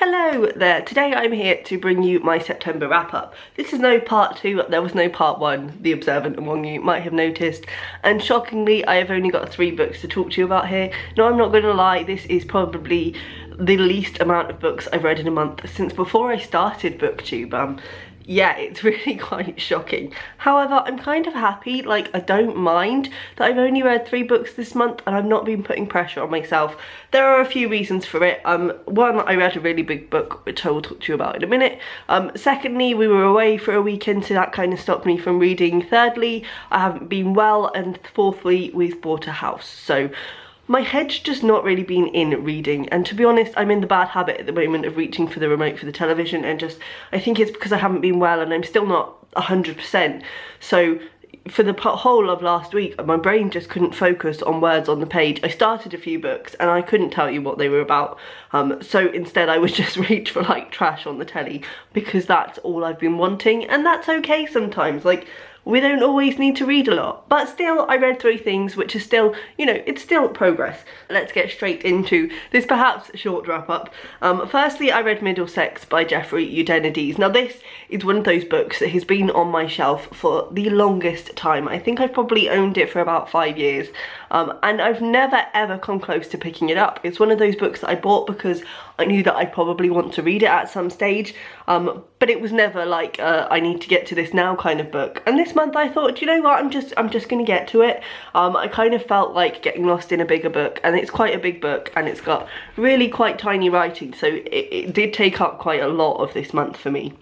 Hello there, today I'm here to bring you my September wrap up. This is no part 2, there was no part 1, the observant among you might have noticed, and shockingly I have only got 3 books to talk to you about here. No, I'm not going to lie, this is probably the least amount of books I've read in a month since before I started BookTube. Yeah, it's really quite shocking. However, I'm kind of happy, like I don't mind that I've only read 3 books this month and I've not been putting pressure on myself. There are a few reasons for it. One, I read a really big book, which I will talk to you about in a minute. Secondly, we were away for a weekend, so that kind of stopped me from reading. Thirdly, I haven't been well, and fourthly, we've bought a house. So my head's just not really been in reading, and to be honest, I'm in the bad habit at the moment of reaching for the remote for the television, and I think it's because I haven't been well and I'm still not 100%. So for the whole of last week, my brain just couldn't focus on words on the page. I started a few books and I couldn't tell you what they were about. So instead I would just reach for like trash on the telly because that's all I've been wanting, and that's okay sometimes. Like, we don't always need to read a lot, but still I read 3 things, which is still, you know, it's still progress. Let's get straight into this perhaps short wrap up. Firstly, I read Middlesex by Jeffrey Eugenides. Now this is one of those books that has been on my shelf for the longest time. I think I've probably owned it for about 5 years, and I've never ever come close to picking it up. It's one of those books that I bought because I knew that I'd probably want to read it at some stage, but it was never like I need to get to this now kind of book. And this month I thought, you know what, I'm just gonna get to it. I kind of felt like getting lost in a bigger book, and it's quite a big book and it's got really quite tiny writing, so it did take up quite a lot of this month for me.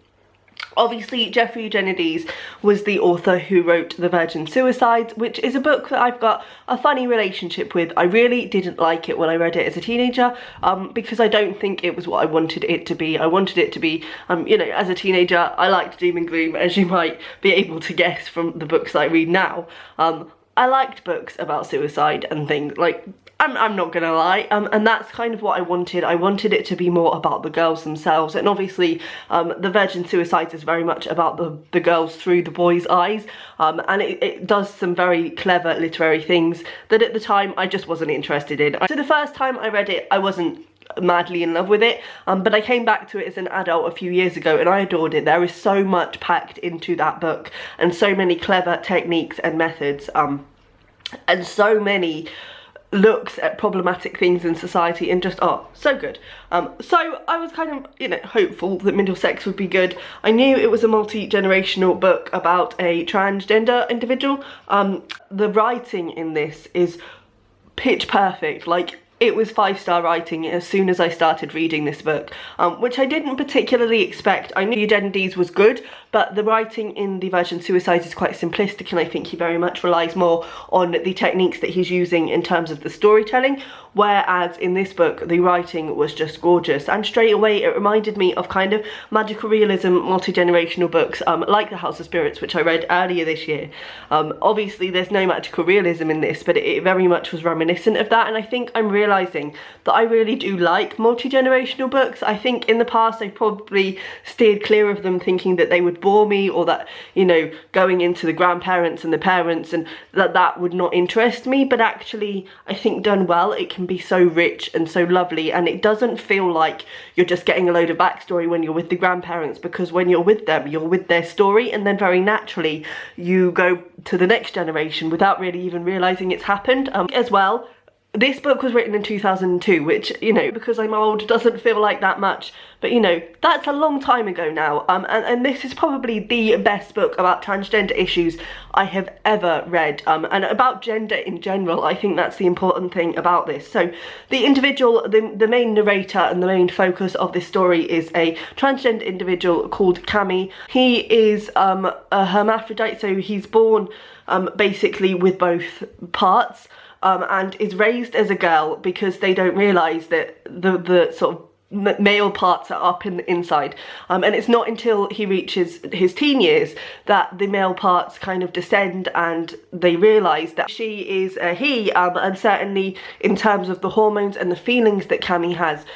Obviously, Jeffrey Eugenides was the author who wrote The Virgin Suicides, which is a book that I've got a funny relationship with. I really didn't like it when I read it as a teenager, because I don't think it was what I wanted it to be. I wanted it to be, you know, as a teenager, I liked doom and gloom, as you might be able to guess from the books I read now. I liked books about suicide and things, like, I'm not gonna lie, and that's kind of what I wanted. I wanted it to be more about the girls themselves, and obviously The Virgin Suicides is very much about the girls through the boys' eyes, and it does some very clever literary things that at the time I just wasn't interested in. So the first time I read it, I wasn't madly in love with it, but I came back to it as an adult a few years ago and I adored it. There is so much packed into that book, and so many clever techniques and methods, and so many looks at problematic things in society, and just, oh, so good. So I was kind of, you know, hopeful that Middlesex would be good. I knew it was a multi-generational book about a transgender individual. The writing in this is pitch perfect. Like, it was 5-star writing as soon as I started reading this book, which I didn't particularly expect. I knew Eugenides was good, but the writing in The Virgin Suicides is quite simplistic, and I think he very much relies more on the techniques that he's using in terms of the storytelling, whereas in this book the writing was just gorgeous, and straight away it reminded me of kind of magical realism, multi-generational books, like The House of Spirits, which I read earlier this year. Obviously there's no magical realism in this, but it very much was reminiscent of that, and I think I'm realising that I really do like multi-generational books. I think in the past I probably steered clear of them, thinking that they would bore me, or that, you know, going into the grandparents and the parents, and that would not interest me. But actually I think done well, it can be so rich and so lovely, and it doesn't feel like you're just getting a load of backstory when you're with the grandparents, because when you're with them, you're with their story, and then very naturally you go to the next generation without really even realising it's happened. As well, this book was written in 2002, which, you know, because I'm old, doesn't feel like that much, but you know, that's a long time ago now, and this is probably the best book about transgender issues I have ever read, and about gender in general. I think that's the important thing about this. So the individual, the main narrator and the main focus of this story is a transgender individual called Cammy. He is a hermaphrodite, so he's born basically with both parts, and is raised as a girl because they don't realise that the sort of male parts are up in the inside, and it's not until he reaches his teen years that the male parts kind of descend and they realise that she is a he, and certainly in terms of the hormones and the feelings that Cammy has,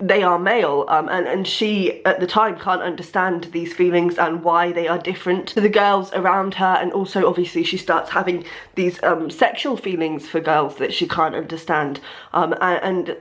they are male, and she at the time can't understand these feelings and why they are different to the girls around her, and also obviously she starts having these sexual feelings for girls that she can't understand, and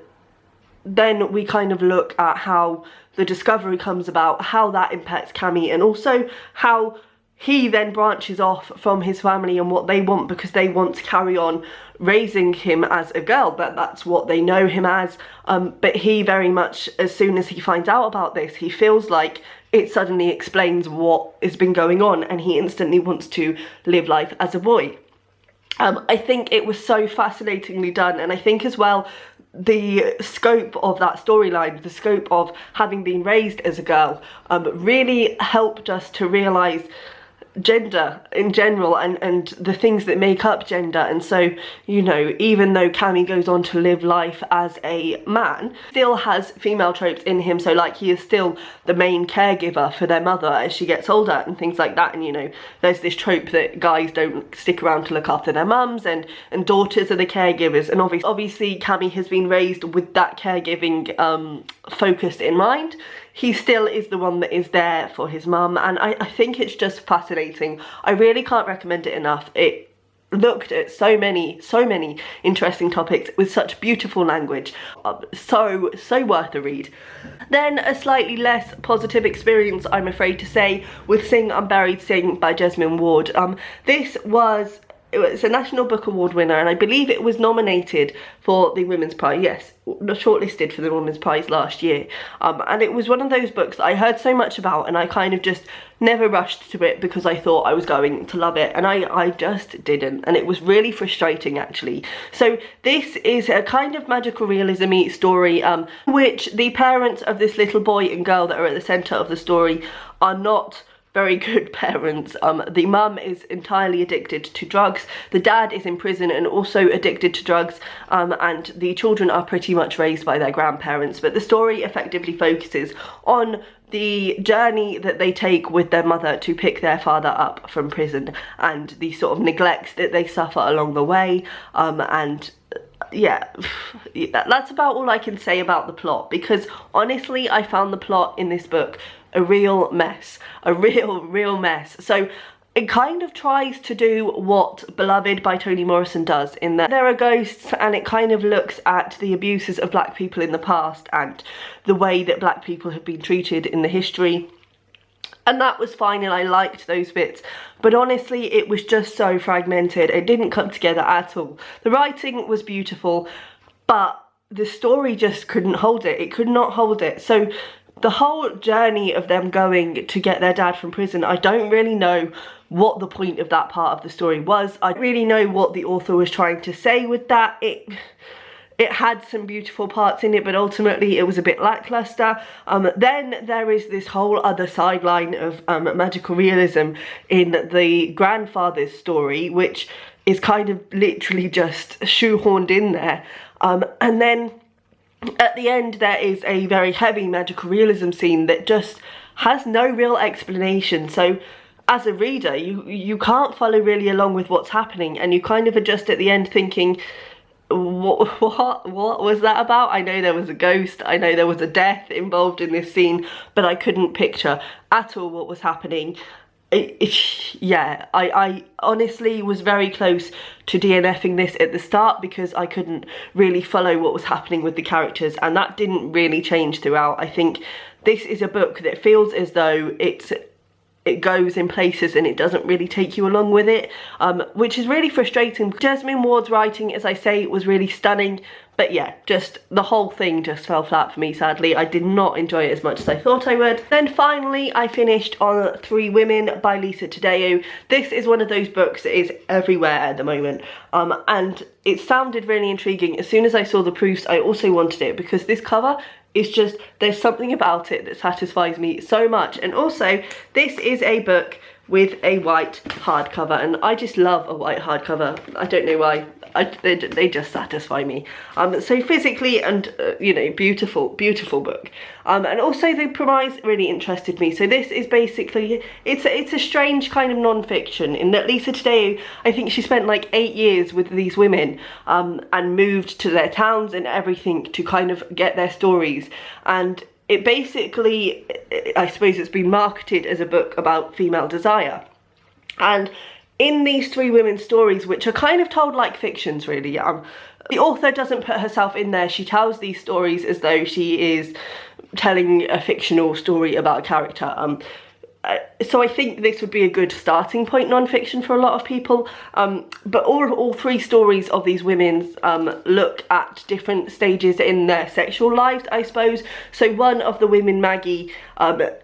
then we kind of look at how the discovery comes about, how that impacts Cammy, and also how he then branches off from his family and what they want, because they want to carry on raising him as a girl, that's what they know him as, but he very much, as soon as he finds out about this, he feels like it suddenly explains what has been going on, and he instantly wants to live life as a boy. I think it was so fascinatingly done, and I think as well the scope of that storyline, the scope of having been raised as a girl, really helped us to realise gender in general and the things that make up gender. And so, you know, even though Cammy goes on to live life as a man, still has female tropes in him. So like, he is still the main caregiver for their mother as she gets older and things like that. And you know, there's this trope that guys don't stick around to look after their mums, and daughters are the caregivers. And obviously Cammy has been raised with that caregiving focus in mind. He still is the one that is there for his mum, and I think it's just fascinating. I really can't recommend it enough. It looked at so many interesting topics with such beautiful language. So worth a read. Then a slightly less positive experience, I'm afraid to say, with Sing Unburied Sing by Jesmyn Ward. It's a National Book Award winner, and I believe it was nominated for the Women's Prize, yes, shortlisted for the Women's Prize last year. And it was one of those books that I heard so much about, and I kind of just never rushed to it because I thought I was going to love it, and I just didn't, and it was really frustrating actually. So this is a kind of magical realism-y story, which the parents of this little boy and girl that are at the centre of the story are not very good parents. The mum is entirely addicted to drugs, the dad is in prison and also addicted to drugs, and the children are pretty much raised by their grandparents. But the story effectively focuses on the journey that they take with their mother to pick their father up from prison, and the sort of neglects that they suffer along the way, and yeah, that's about all I can say about the plot, because honestly I found the plot in this book a real mess, a real mess. So it kind of tries to do what Beloved by Toni Morrison does, in that there are ghosts, and it kind of looks at the abuses of black people in the past and the way that black people have been treated in the history. And that was fine, and I liked those bits, but honestly it was just so fragmented. It didn't come together at all. The writing was beautiful, but the story just couldn't hold it. It could not hold it. So the whole journey of them going to get their dad from prison, I don't really know what the point of that part of the story was. I don't really know what the author was trying to say with that. It had some beautiful parts in it, but ultimately it was a bit lackluster. Then there is this whole other sideline of magical realism in the grandfather's story, which is kind of literally just shoehorned in there. And then at the end there is a very heavy magical realism scene that just has no real explanation. So as a reader, you can't follow really along with what's happening, and you kind of are just at the end thinking, what was that about? I know there was a ghost, I know there was a death involved in this scene, but I couldn't picture at all what was happening. Yeah, I honestly was very close to DNFing this at the start because I couldn't really follow what was happening with the characters, and that didn't really change throughout. I think this is a book that feels as though it goes in places and it doesn't really take you along with it, which is really frustrating. Jesmyn Ward's writing, as I say, was really stunning, but yeah, just the whole thing just fell flat for me, sadly. I did not enjoy it as much as I thought I would. Then finally I finished on Three Women by Lisa Taddeo. This is one of those books that is everywhere at the moment, and it sounded really intriguing. As soon as I saw the proofs I also wanted it, because this cover is just, there's something about it that satisfies me so much. And also this is a book with a white hardcover, and I just love a white hardcover. I don't know why, they just satisfy me. So physically and you know, beautiful book. And also the premise really interested me. So this is basically, it's a strange kind of non-fiction in that Lisa Taddeo, I think she spent like 8 years with these women, and moved to their towns and everything to kind of get their stories. And it basically, I suppose it's been marketed as a book about female desire. And in these three women's stories, which are kind of told like fictions really, the author doesn't put herself in there. She tells these stories as though she is telling a fictional story about a character. So I think this would be a good starting point, non-fiction, for a lot of people. But all three stories of these women look at different stages in their sexual lives, I suppose. So one of the women, Maggie,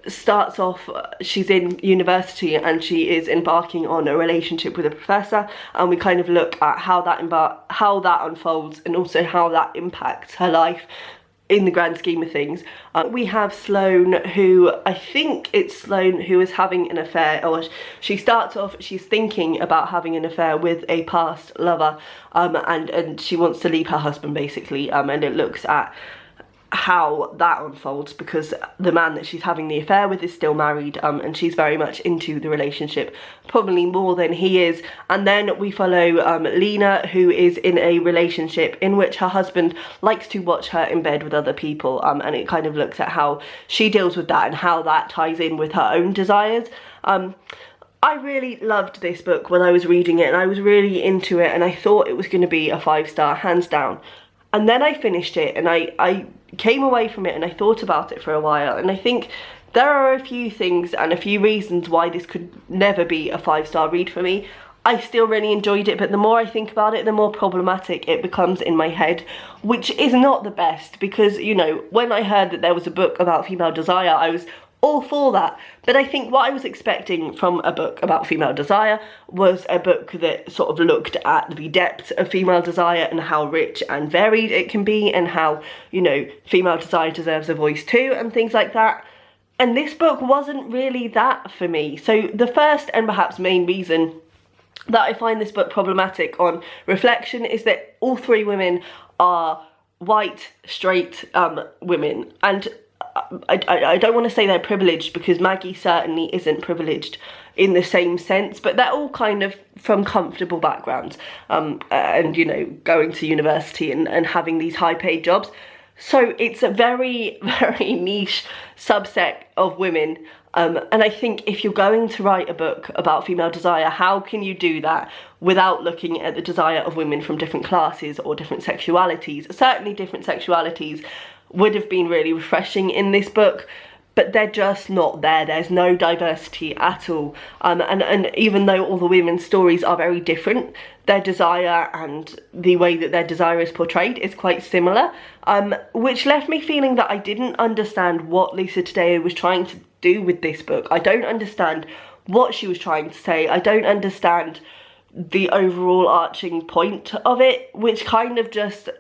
starts off, she's in university and she is embarking on a relationship with a professor, and we kind of look at how that unfolds and also how that impacts her life in the grand scheme of things. We have Sloane, who, I think it's Sloane, who is having an affair, or she starts off, she's thinking about having an affair with a past lover, and she wants to leave her husband basically, and it looks at how that unfolds because the man that she's having the affair with is still married, and she's very much into the relationship, probably more than he is. And then we follow Lena, who is in a relationship in which her husband likes to watch her in bed with other people, and it kind of looks at how she deals with that and how that ties in with her own desires. I really loved this book when I was reading it, and I was really into it, and I thought it was going to be a 5-star, hands down. And then I finished it and I came away from it and I thought about it for a while, and I think there are a few things and a few reasons why this could never be a 5-star read for me. I still really enjoyed it, but the more I think about it, the more problematic it becomes in my head, which is not the best because, you know, when I heard that there was a book about female desire, I was all for that. But I think what I was expecting from a book about female desire was a book that sort of looked at the depths of female desire and how rich and varied it can be, and how, you know, female desire deserves a voice too and things like that. And this book wasn't really that for me. So the first and perhaps main reason that I find this book problematic on reflection is that all three women are white, straight women, and I don't want to say they're privileged because Maggie certainly isn't privileged in the same sense, but they're all kind of from comfortable backgrounds, and, you know, going to university and having these high paid jobs. So it's a very, very niche subset of women, and I think if you're going to write a book about female desire, how can you do that without looking at the desire of women from different classes or different sexualities? Certainly different sexualities would have been really refreshing in this book, but they're just not there. There's no diversity at all, and even though all the women's stories are very different, their desire and the way that their desire is portrayed is quite similar, which left me feeling that I didn't understand what Lisa Taddeo was trying to do with this book. I don't understand what she was trying to say. I don't understand the overall arching point of it, which kind of just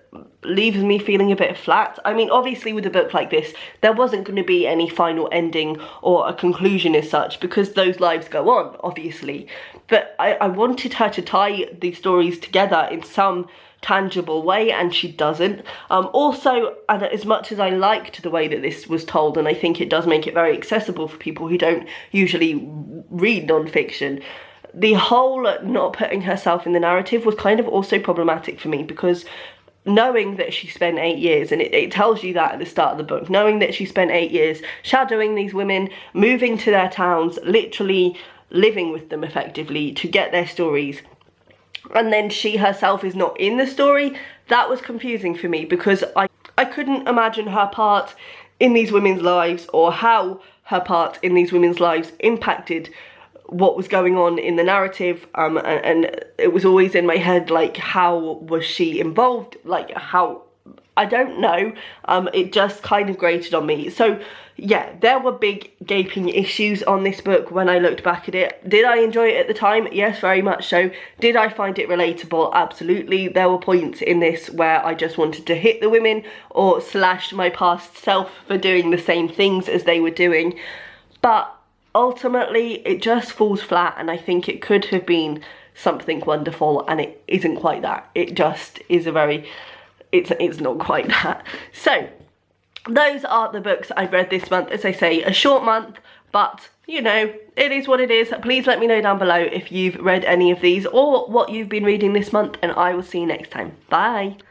leaves me feeling a bit flat. I mean, obviously with a book like this, there wasn't going to be any final ending or a conclusion as such, because those lives go on, obviously. But I wanted her to tie these stories together in some tangible way, and she doesn't. Also, and as much as I liked the way that this was told, and I think it does make it very accessible for people who don't usually read non-fiction, the whole not putting herself in the narrative was kind of also problematic for me, because knowing that she spent 8 years, and it tells you that at the start of the book, knowing that she spent 8 years shadowing these women, moving to their towns, literally living with them effectively to get their stories, and then she herself is not in the story, that was confusing for me, because I couldn't imagine her part in these women's lives, or how her part in these women's lives impacted what was going on in the narrative, and it was always in my head, like, how was she involved, like, how, I don't know, it just kind of grated on me. So yeah, there were big gaping issues on this book when I looked back at it. Did I enjoy it at the time? Yes, very much so. Did I find it relatable? Absolutely. There were points in this where I just wanted to hit the women or slash my past self for doing the same things as they were doing, but ultimately it just falls flat, and I think it could have been something wonderful, and it isn't quite that. It just is a very, it's not quite that. So those are the books I've read this month. As I say, a short month, but you know, it is what it is. Please let me know down below if you've read any of these or what you've been reading this month, and I will see you next time. Bye.